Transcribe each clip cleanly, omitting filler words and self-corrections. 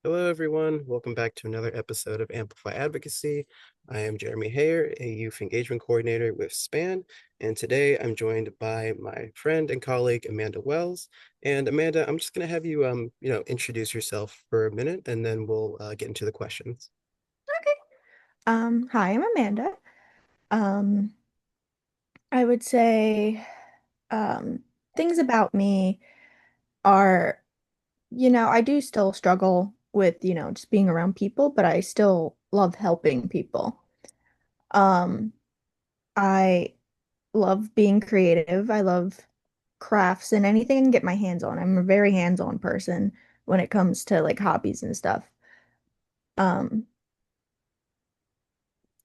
Hello, everyone. Welcome back to another episode of Amplify Advocacy. I am Jeremy Hayer, a youth engagement coordinator with SPAN, and today I'm joined by my friend and colleague Amanda Wells. And Amanda, I'm just going to have you, introduce yourself for a minute, and then we'll get into the questions. Okay. Hi, I'm Amanda. Um, I would say um, things about me are, I do still struggle with, just being around people, but I still love helping people. Um, I love being creative. I love crafts and anything I can get my hands on. I'm a very hands-on person when it comes to like hobbies and stuff. Um,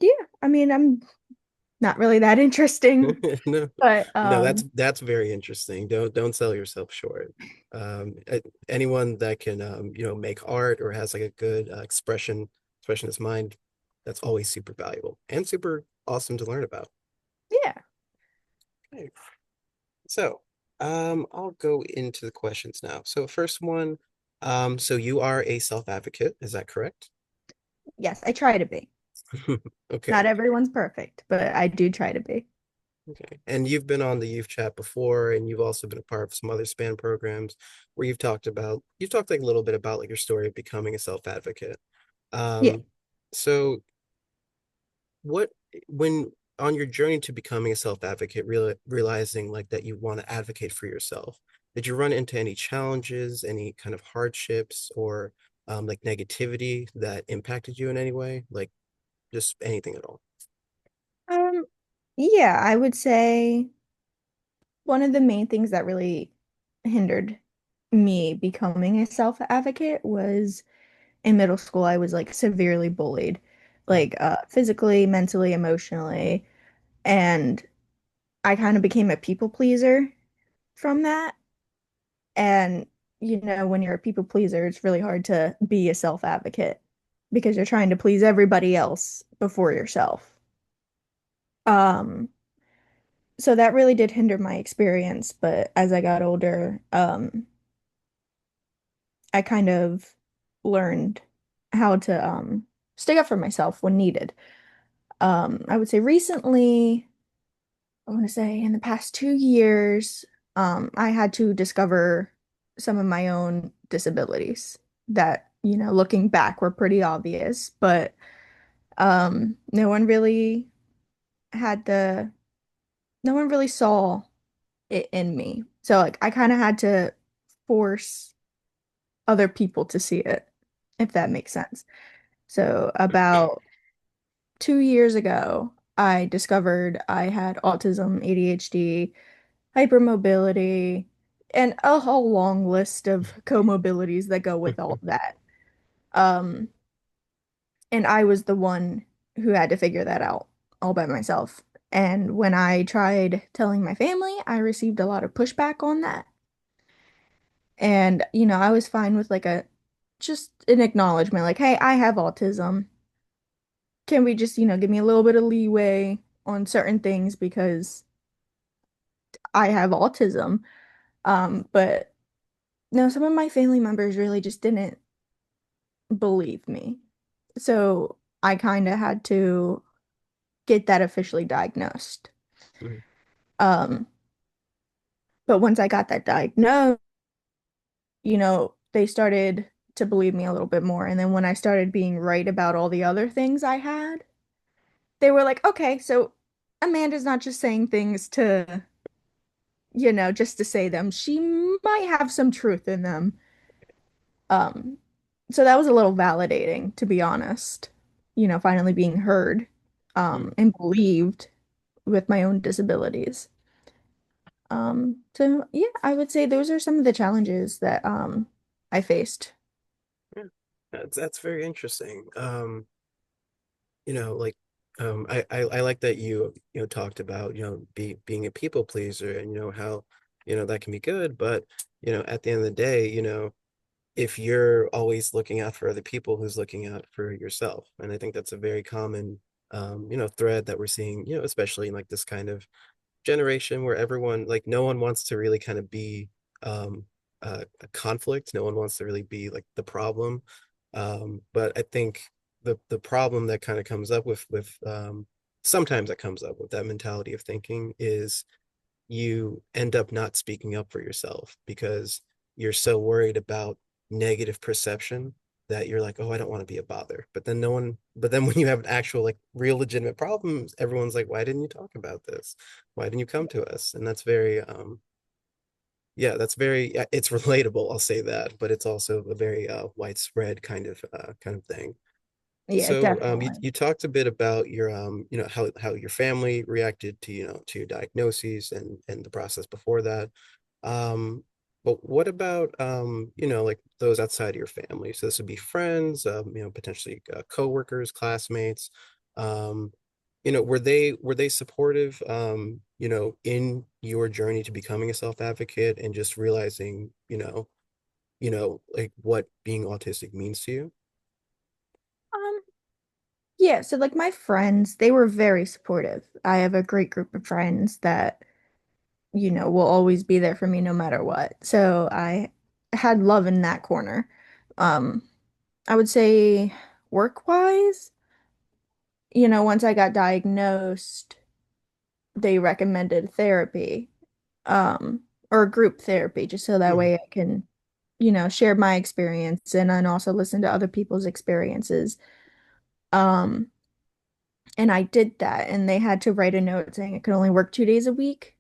yeah, I mean, I'm not really that interesting, No, but no, that's very interesting. Don't sell yourself short. Anyone that can make art or has like a good expressionist mind, that's always super valuable and super awesome to learn about. yeah. Okay. So, I'll go into the questions now. So first one, so you are a self-advocate, is that correct? Yes, I try to be. Okay. Not everyone's perfect, but I do try to be. Okay. And you've been on the youth chat before, and you've also been a part of some other span programs where you've talked like a little bit about like your story of becoming a self-advocate. Yeah. Um, so what when on your journey to becoming a self-advocate, realizing like that you want to advocate for yourself, did you run into any challenges, any kind of hardships or like negativity that impacted you in any way? Like just anything at all? Um, yeah, I would say one of the main things that really hindered me becoming a self-advocate was in middle school, I was like severely bullied, like physically, mentally, emotionally, and I kind of became a people pleaser from that. And when you're a people pleaser, it's really hard to be a self-advocate because you're trying to please everybody else before yourself. Um, so that really did hinder my experience, but as I got older, I kind of learned how to stick up for myself when needed. I would say recently, I want to say in the past 2 years, I had to discover some of my own disabilities that, looking back were pretty obvious, but no one really had the, no one really saw it in me. So like I kind of had to force other people to see it, if that makes sense. So about 2 years ago, I discovered I had autism, ADHD, hypermobility, and a whole long list of comorbidities that go with all of that. Um, and I was the one who had to figure that out all by myself. And when I tried telling my family, I received a lot of pushback on that. And, I was fine with like just an acknowledgement, like, hey, I have autism. Can we just, give me a little bit of leeway on certain things because I have autism? But no, some of my family members really just didn't believe me. So I kind of had to get that officially diagnosed. Mhm. Um, but once I got that diagnosed, they started to believe me a little bit more. And then when I started being right about all the other things I had, they were like, okay, so Amanda's not just saying things to, just to say them. She might have some truth in them. Um, so that was a little validating, to be honest. Finally being heard, Mhm. and believed with my own disabilities. So yeah, I would say those are some of the challenges that I faced. Yeah, that's very interesting. Like I like that you talked about being a people pleaser and how that can be good, but at the end of the day, if you're always looking out for other people, who's looking out for yourself? And I think that's a very common thread that we're seeing, especially in like this kind of generation where everyone like no one wants to really kind of be a conflict. No one wants to really be like the problem. But I think the problem that kind of comes up with sometimes that comes up with that mentality of thinking is you end up not speaking up for yourself because you're so worried about negative perception that you're like, oh, I don't want to be a bother. But then no one, but then when you have an actual like real legitimate problems, everyone's like, why didn't you talk about this? Why didn't you come to us? And that's very yeah, that's very it's relatable, I'll say that, but it's also a very widespread kind of thing. Yeah, So definitely. you talked a bit about your how your family reacted to to your diagnoses and the process before that. Um, but what about like those outside of your family? So this would be friends, potentially coworkers, classmates. Um, were they supportive in your journey to becoming a self-advocate and just realizing, like what being autistic means to you? Um, yeah, so like my friends, they were very supportive. I have a great group of friends that, will always be there for me no matter what. So I had love in that corner. Um, I would say work-wise, once I got diagnosed, they recommended therapy, um, or group therapy, just so that Mhm. way I can, share my experience and then also listen to other people's experiences. Um, and I did that, and they had to write a note saying I could only work 2 days a week,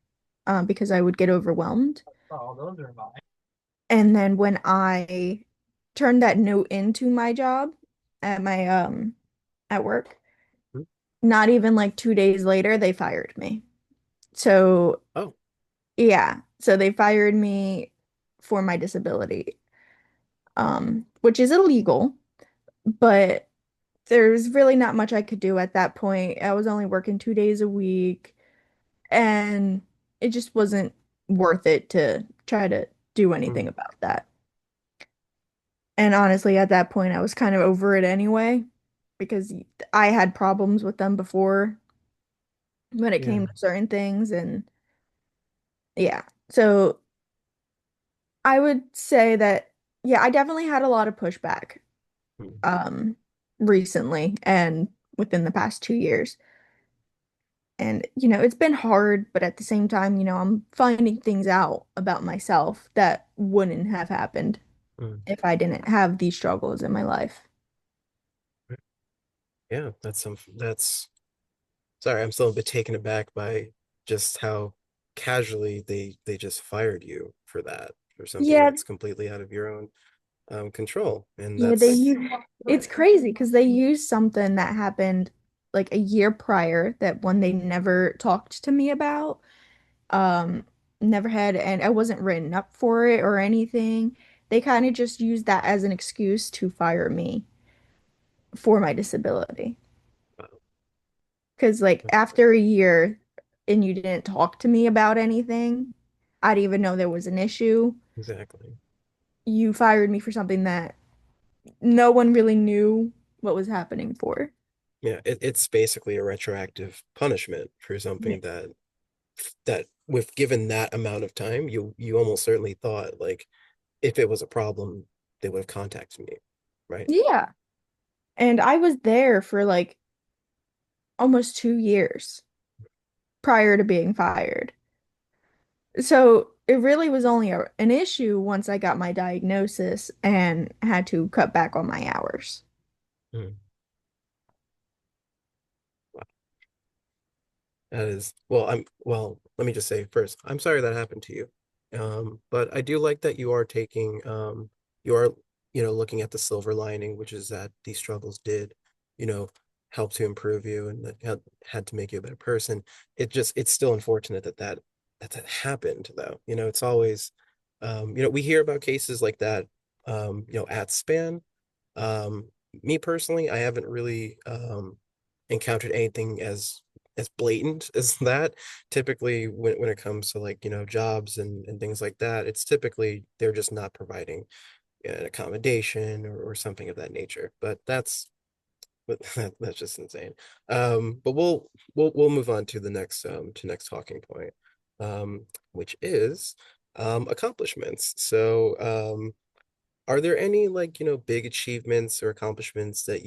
because I would get overwhelmed. And then when I turned that note into my job at my at work, not even like 2 days later, they fired me. So Oh, yeah, so they fired me for my disability, which is illegal, but there's really not much I could do at that point. I was only working 2 days a week, and it just wasn't worth it to try to do anything mm, about that. And honestly, at that point, I was kind of over it anyway, because I had problems with them before when it yeah. came to certain things. And yeah, so I would say that, yeah, I definitely had a lot of pushback Mm, um recently and within the past 2 years. And, it's been hard, but at the same time, I'm finding things out about myself that wouldn't have happened mm. if I didn't have these struggles in my life. Yeah, that's sorry, I'm still a bit taken aback by just how casually they just fired you for that, for something Yeah, that's completely out of your own control. And yeah, they that's use it's crazy because they used something that happened like a year prior that one they never talked to me about. Um, Never had, and I wasn't written up for it or anything. They kind of just used that as an excuse to fire me for my disability. wow, Because, like, after a year and you didn't talk to me about anything, I didn't even know there was an issue. exactly. You fired me for something that no one really knew what was happening for. Yeah, it's basically a retroactive punishment for Yeah. something that with given that amount of time, you almost certainly thought like if it was a problem, they would have contacted me, right? Yeah. And I was there for like almost 2 years prior to being fired. So it really was only an issue once I got my diagnosis and had to cut back on my hours. Mm. That is, well, let me just say first, I'm sorry that happened to you. But I do like that you are taking, you are, looking at the silver lining, which is that these struggles did, you know, help to improve you and that had to make you a better person. It's still unfortunate that happened though. It's always, we hear about cases like that, at Span. Um, Me personally, I haven't really encountered anything as blatant as that. Typically, when it comes to like, jobs and things like that, it's typically they're just not providing an accommodation or something of that nature. But that's just insane. But we'll move on to the next talking point, which is accomplishments. So are there any like, big achievements or accomplishments that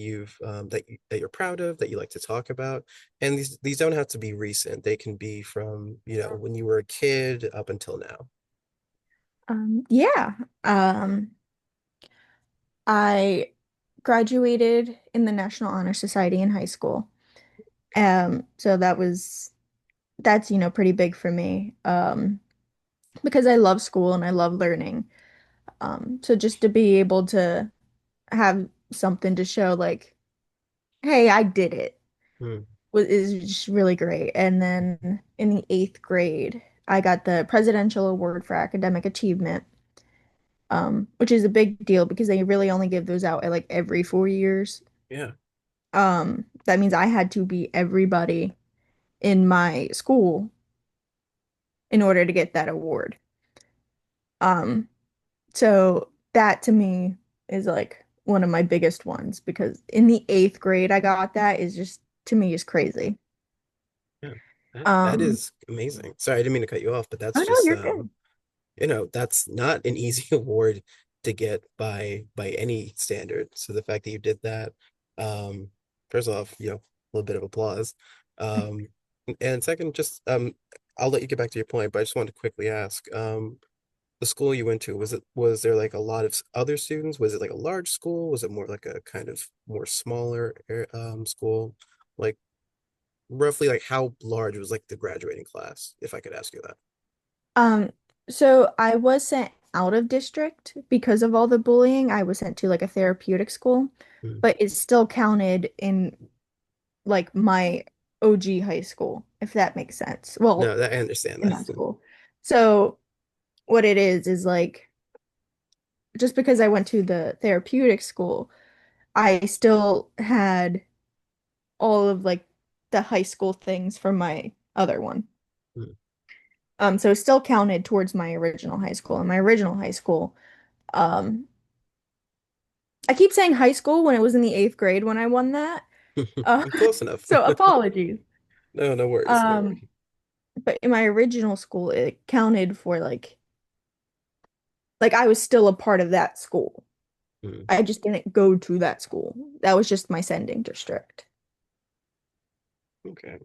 that you're proud of that you like to talk about? And these don't have to be recent. They can be from, when you were a kid up until now. Yeah. I graduated in the National Honor Society in high school. So that's, pretty big for me. Because I love school and I love learning. So just to be able to have something to show like, hey, I did it Hmm. is just really great. And then in the eighth grade, I got the Presidential Award for Academic Achievement, which is a big deal because they really only give those out at like every 4 years. Yeah. That means I had to be everybody in my school in order to get that award. Um, so that to me is like one of my biggest ones because in the eighth grade I got that is just to me is crazy. Yeah. That Um, is amazing. Sorry, I didn't mean to cut you off, but oh that's no, just you're good. that's not an easy award to get by any standard. So the fact that you did that, um, first off, a little bit of applause. Um, and second, just I'll let you get back to your point, but I just wanted to quickly ask, the school you went to, was there like a lot of other students? Was it like a large school? Was it more like a kind of more smaller school? Like roughly like how large was like the graduating class, if I could ask you that? Um, so I was sent out of district because of all the bullying. I was sent to like a therapeutic school, Mm. but it still counted in like my OG high school, if that makes sense. No, Well, that I understand in that. that school. So what it is like just because I went to the therapeutic school, I still had all of like the high school things from my other one. Mm. So it still counted towards my original high school. And my original high school, um, I keep saying high school when it was in the eighth grade when I won that. Uh, Close enough. so apologies. No, no worries, no Um, worries. but in my original school, it counted for like I was still a part of that school. Mm. I just didn't go to that school. That was just my sending district. Okay.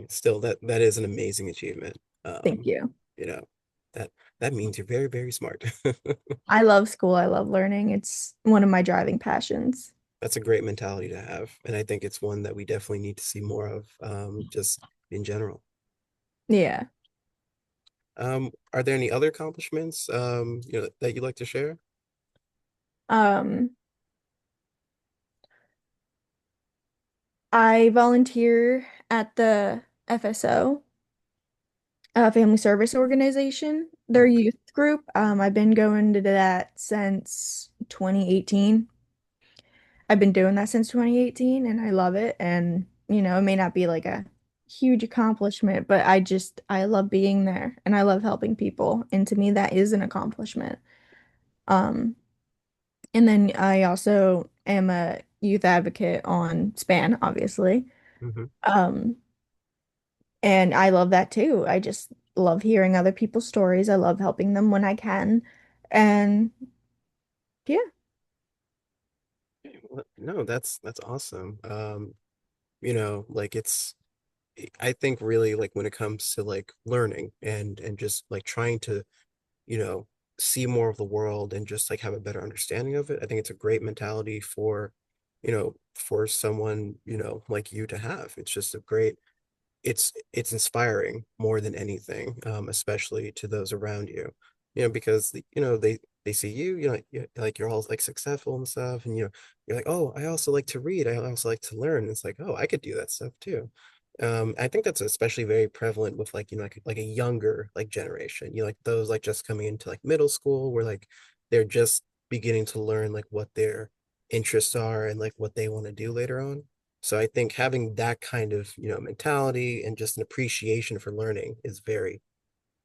Still, that is an amazing achievement. Thank you. You know, that that means you're very, very smart. I love school. I love learning. It's one of my driving passions. That's a great mentality to have, and I think it's one that we definitely need to see more of, just in general. Yeah. Are there any other accomplishments, that you'd like to share? Um, I volunteer at the FSO, Family Service Organization, their Okay. youth group. I've been going to that since 2018. I've been doing that since 2018 and I love it. And, it may not be like a huge accomplishment, but I love being there and I love helping people. And to me, that is an accomplishment. Um, and then I also am a youth advocate on SPAN, obviously. Hmm. Um, and I love that too. I just love hearing other people's stories. I love helping them when I can. And yeah, No, that's awesome. Like I think really like when it comes to like learning and just like trying to, you know, see more of the world and just like have a better understanding of it. I think it's a great mentality for someone, like you to have. It's just a great it's inspiring more than anything, especially to those around you, because they see you, like you're all like successful and stuff, and you're like, oh, I also like to read, I also like to learn. It's like, oh, I could do that stuff too. I think that's especially very prevalent with like like a younger like generation, like those like just coming into like middle school where like they're just beginning to learn like what their interests are and like what they want to do later on. So I think having that kind of, mentality and just an appreciation for learning is very,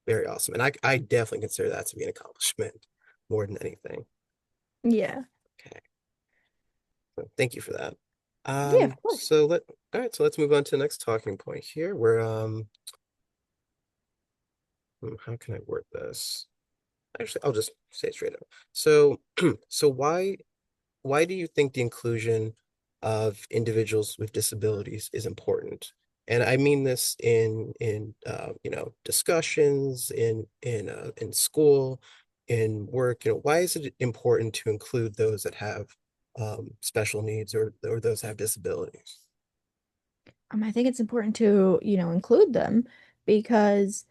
very awesome. And I definitely consider that to be an accomplishment more than anything. yeah, Okay. So thank you for that. yeah, of course. All right, so let's move on to the next talking point here where how can I word this? Actually, I'll just say it straight up. So, so why do you think the inclusion of individuals with disabilities is important? And I mean this in discussions in school, in work. Why is it important to include those that have special needs or those that have disabilities? I think it's important to, include them because,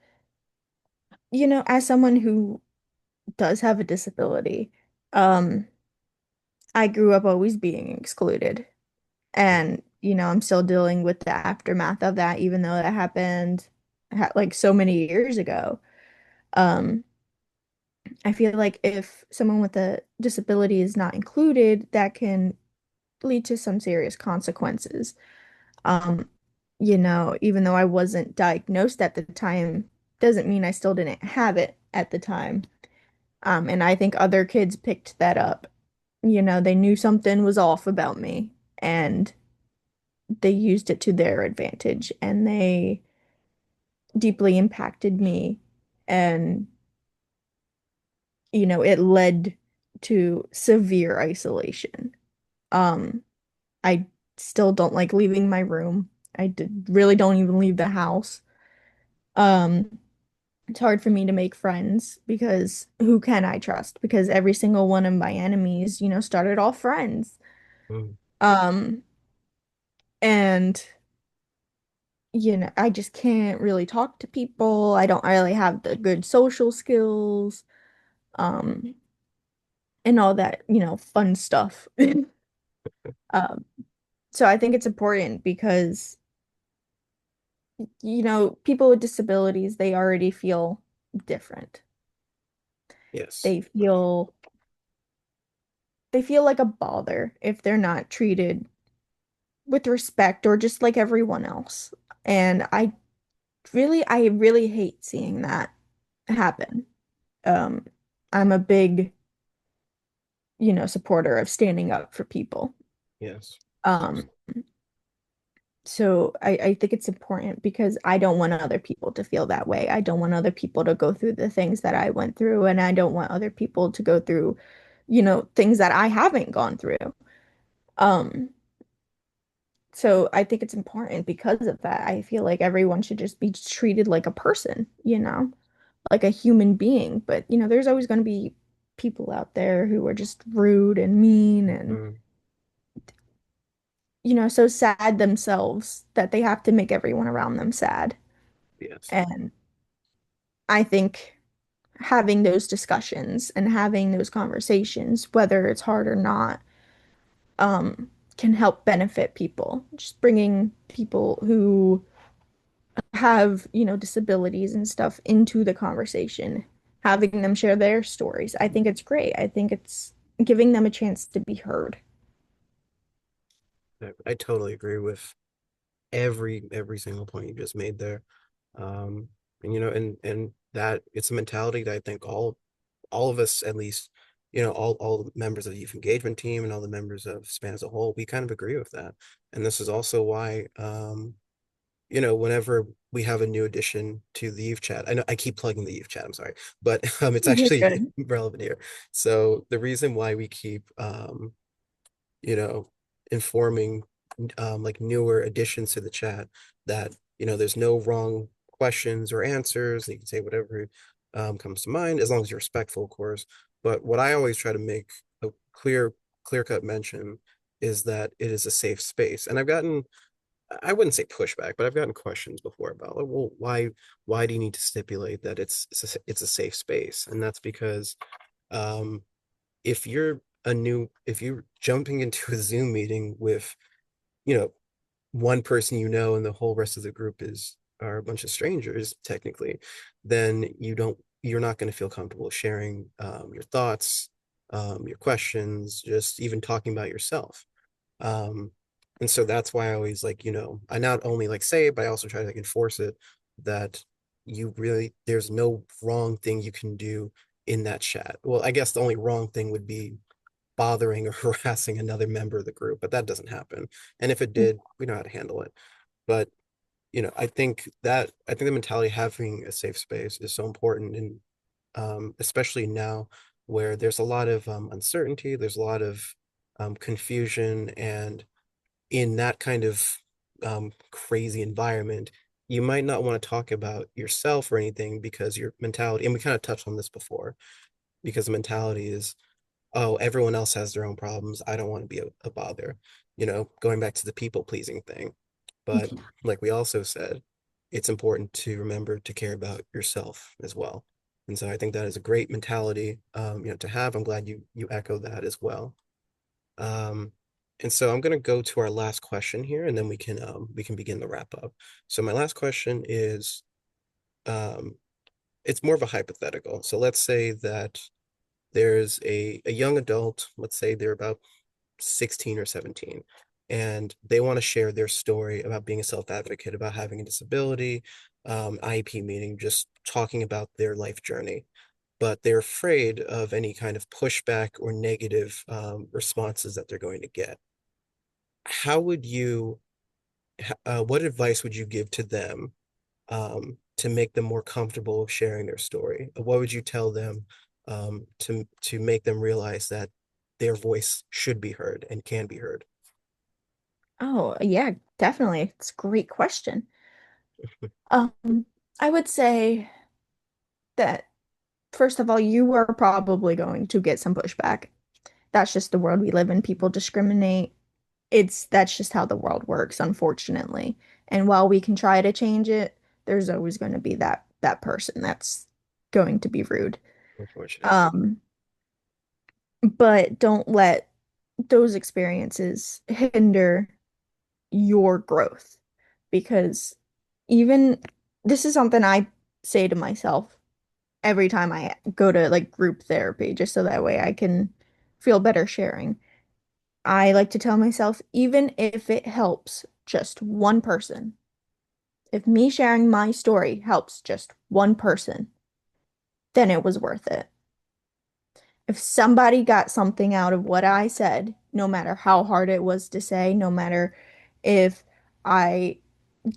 as someone who does have a disability, um, I grew up always being excluded. And, I'm still dealing with the aftermath of that, even though that happened like so many years ago. Um, I feel like if someone with a disability is not included, that can lead to some serious consequences. Um, even though I wasn't diagnosed at the time, doesn't mean I still didn't have it at the time. And I think other kids picked that up. They knew something was off about me and they used it to their advantage and they deeply impacted me. And, it led to severe isolation. Um, I still don't like leaving my room. Really don't even leave the house. Um, it's hard for me to make friends because who can I trust? Because every single one of my enemies, started off friends. Mm, Um, and I just can't really talk to people. I don't really have the good social skills, um, and all that, fun stuff. Um, so I think it's important because, people with disabilities, they already feel different. yes. They feel they feel like a bother if they're not treated with respect or just like everyone else. And I really hate seeing that happen. Um, I'm a big, supporter of standing up for people. Yes. Um, so I think it's important because I don't want other people to feel that way. I don't want other people to go through the things that I went through, and I don't want other people to go through, things that I haven't gone through. Um, so I think it's important because of that. I feel like everyone should just be treated like a person, like a human being. But, there's always going to be people out there who are just rude and mean and, Mm, so sad themselves that they have to make everyone around them sad. yes. And I think having those discussions and having those conversations, whether it's hard or not, can help benefit people. Just bringing people who have, disabilities and stuff into the conversation, having them share their stories. I think it's great. I think it's giving them a chance to be heard. I totally agree with every single point you just made there. And and that it's a mentality that I think all of us, at least, all the members of the youth engagement team and all the members of SPAN as a whole, we kind of agree with that. And this is also why whenever we have a new addition to the youth chat, I know I keep plugging the youth chat, I'm sorry, but it's You're actually good. relevant here. So the reason why we keep you know, informing like newer additions to the chat that, there's no wrong questions or answers. You can say whatever comes to mind, as long as you're respectful, of course. But what I always try to make a clear cut mention is that it is a safe space. And I wouldn't say pushback, but I've gotten questions before about, like, well, why do you need to stipulate that it's a safe space? And that's because um, if you're jumping into a Zoom meeting with, you know, one person and the whole rest of the group are a bunch of strangers, technically, then you're not going to feel comfortable sharing your thoughts, your questions, just even talking about yourself. Um, and so that's why I always like, I not only like say it, but I also try to like enforce it that there's no wrong thing you can do in that chat. Well, I guess the only wrong thing would be bothering or harassing another member of the group, but that doesn't happen. And if it did, we know how to handle it. But I think the mentality of having a safe space is so important. And especially now where there's a lot of uncertainty, there's a lot of confusion, and in that kind of crazy environment, you might not want to talk about yourself or anything because your mentality, and we kind of touched on this before, because the mentality is, oh, everyone else has their own problems. I don't want to be a bother, going back to the people pleasing thing. But like we also said, it's important to remember to care about yourself as well. And so I think that is a great mentality, to have. I'm glad you echo that as well. Um, and so I'm gonna go to our last question here, and then we can begin the wrap up. So my last question is, um, it's more of a hypothetical. So let's say that there's a young adult, let's say they're about 16 or 17, and they want to share their story about being a self-advocate, about having a disability, IEP, meaning just talking about their life journey, but they're afraid of any kind of pushback or negative responses that they're going to get. How would you, what advice would you give to them to make them more comfortable with sharing their story? What would you tell them to make them realize that their voice should be heard and can be heard? Oh, yeah, definitely. It's a great question. Um, I would say that first of all, you are probably going to get some pushback. That's just the world we live in. People discriminate. That's just how the world works, unfortunately. And while we can try to change it, there's always going to be that person that's going to be rude. Unfortunately. Um, but don't let those experiences hinder your growth because even this is something I say to myself every time I go to like group therapy, just so that way I can feel better sharing. I like to tell myself, even if it helps just one person, if me sharing my story helps just one person, then it was worth it. If somebody got something out of what I said, no matter how hard it was to say, no matter if I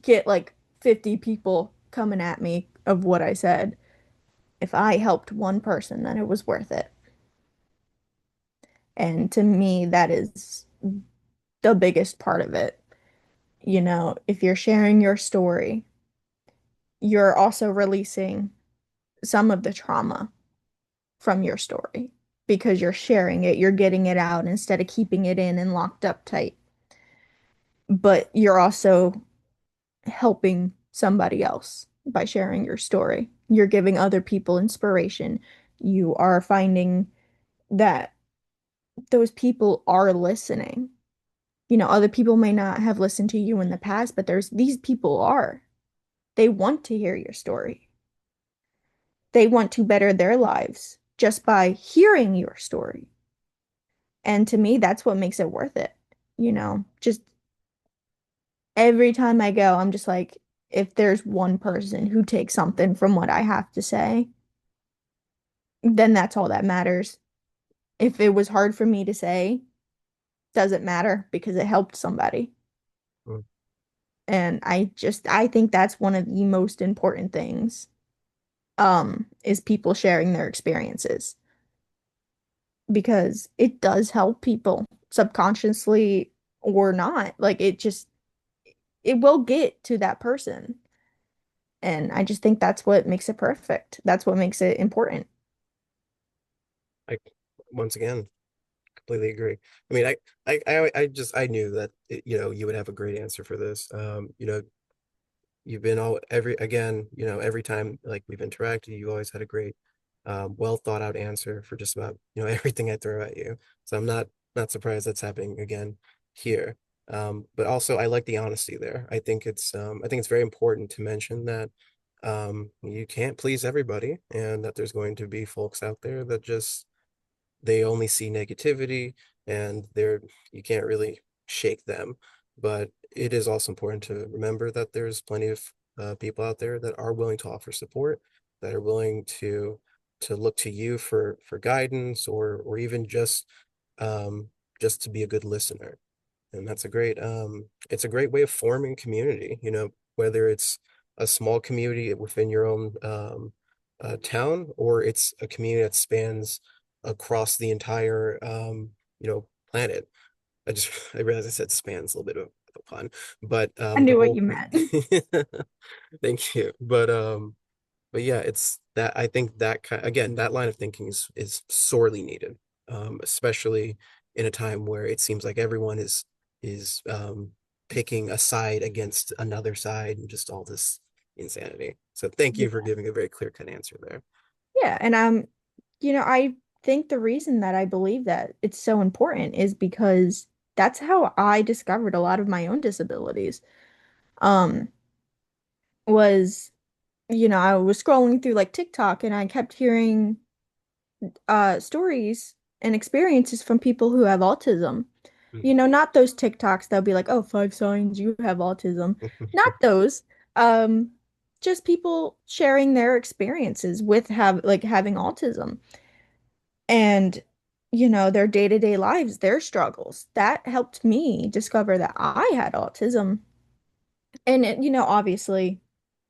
get like 50 people coming at me of what I said, if I helped one person, then it was worth it. And to me, that is the biggest part of it. If you're sharing your story, you're also releasing some of the trauma from your story because you're sharing it, you're getting it out instead of keeping it in and locked up tight. But you're also helping somebody else by sharing your story. You're giving other people inspiration. You are finding that those people are listening. Other people may not have listened to you in the past, but these people are. They want to hear your story. They want to better their lives just by hearing your story. And to me, that's what makes it worth it. Just every time I go, I'm just like, if there's one person who takes something from what I have to say, then that's all that matters. If it was hard for me to say, doesn't matter because it helped somebody. Mm. And I think that's one of the most important things, is people sharing their experiences because it does help people subconsciously or not. Like it will get to that person. And I just think that's what makes it perfect. That's what makes it important. I Once again, completely agree. I mean, I knew that you would have a great answer for this. You've been all every again, every time like we've interacted, you always had a great, well thought out answer for just about, everything I throw at you. So I'm not surprised that's happening again here. But also I like the honesty there. I think it's very important to mention that you can't please everybody, and that there's going to be folks out there that just they only see negativity, and you can't really shake them. But it is also important to remember that there's plenty of people out there that are willing to offer support, that are willing to look to you for guidance, or even just to be a good listener. And that's a great it's a great way of forming community, whether it's a small community within your own a town or it's a community that spans across the entire planet. I realized I said spans a little bit of a pun, but I the knew what whole you meant. thank you. But yeah, it's that I think that kind again, that line of thinking is sorely needed, especially in a time where it seems like everyone is picking a side against another side and just all this insanity. So thank you for Yeah. giving a very clear-cut answer there. Yeah, and I think the reason that I believe that it's so important is because that's how I discovered a lot of my own disabilities. Um, was, I was scrolling through like TikTok and I kept hearing stories and experiences from people who have autism. Not those TikToks that'll be like, oh, 5 signs you have autism. Not those. Um, just people sharing their experiences with having autism and their day-to-day lives, their struggles. That helped me discover that I had autism. And obviously,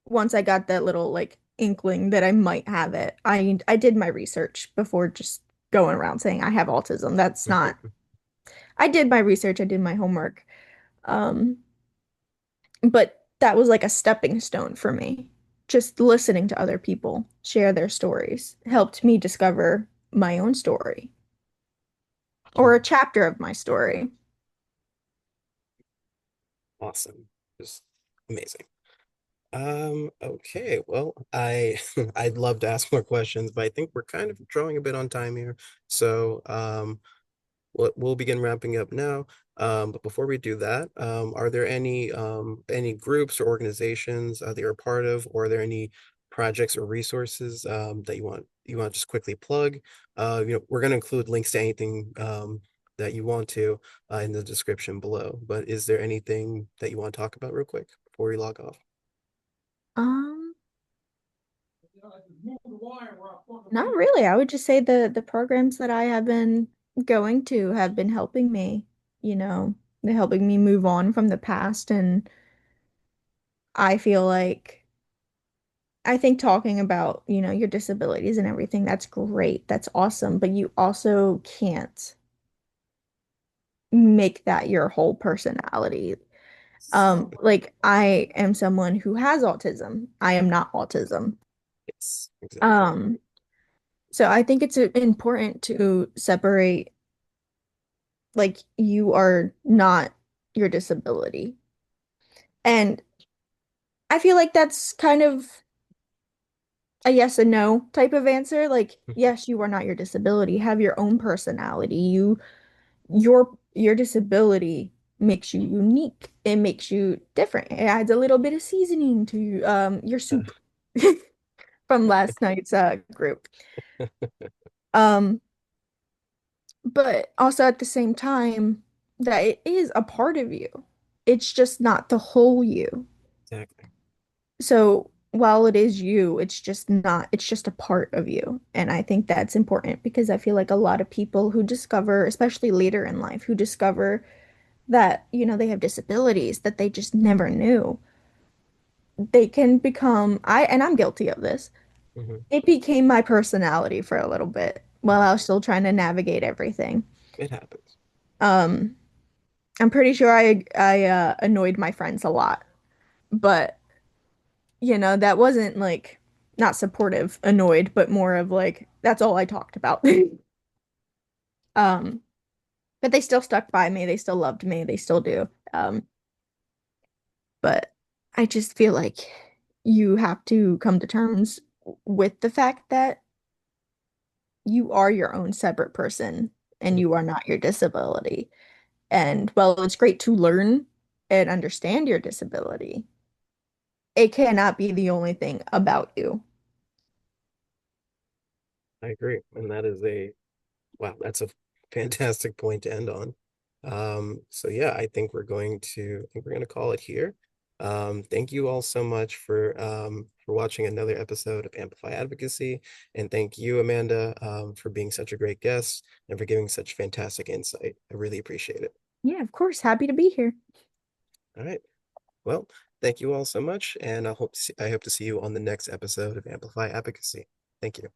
once I got that little like inkling that I might have it, I did my research before just going around saying I have autism. That's not. I did my research, I did my homework. Um, but that was like a stepping stone for me. Just listening to other people share their stories helped me discover my own story or a chapter of my story. Awesome. Just amazing. Okay, well, I'd love to ask more questions, but I think we're kind of drawing a bit on time here. So, we'll begin wrapping up now. But before we do that, are there any groups or organizations that you're a part of, or are there any projects or resources that you want to just quickly plug? We're going to include links to anything that you want to in the description below. But is there anything that you want to talk about real quick before we log off? Um, Not really. I would just say the programs that I have been going to have been helping me, you know, they're helping me move on from the past. And I feel like I think talking about, your disabilities and everything, that's great. That's awesome. But you also can't make that your whole personality. Like I am someone who has autism. I am not autism. Yes, exactly. Um, so I think it's important to separate like you are not your disability. And I feel like that's kind of a yes and no type of answer. Like, yes, you are not your disability. Have your own personality. Your disability makes you unique. It makes you different. It adds a little bit of seasoning to your soup from last night's group. Um, but also at the same time that it is a part of you. It's just not the whole you. Exactly. So while it is you, it's just not, it's just a part of you. And I think that's important because I feel like a lot of people who discover, especially later in life, who discover that, they have disabilities that they just never knew, they can become, and I'm guilty of this. Hmm. It became my personality for a little bit while I was still trying to navigate everything. It happens. Um, I'm pretty sure I annoyed my friends a lot, but that wasn't like not supportive, annoyed, but more of like that's all I talked about. Um, but they still stuck by me. They still loved me. They still do. But I just feel like you have to come to terms with the fact that you are your own separate person and you are not your disability. And while it's great to learn and understand your disability, it cannot be the only thing about you. I agree. And that is a wow, that's a fantastic point to end on. So yeah, I think we're going to call it here. Thank you all so much for watching another episode of Amplify Advocacy, and thank you, Amanda, for being such a great guest and for giving such fantastic insight. I really appreciate it. Yeah, of course. Happy to be here. All right. Well, thank you all so much, and I hope to see you on the next episode of Amplify Advocacy. Thank you.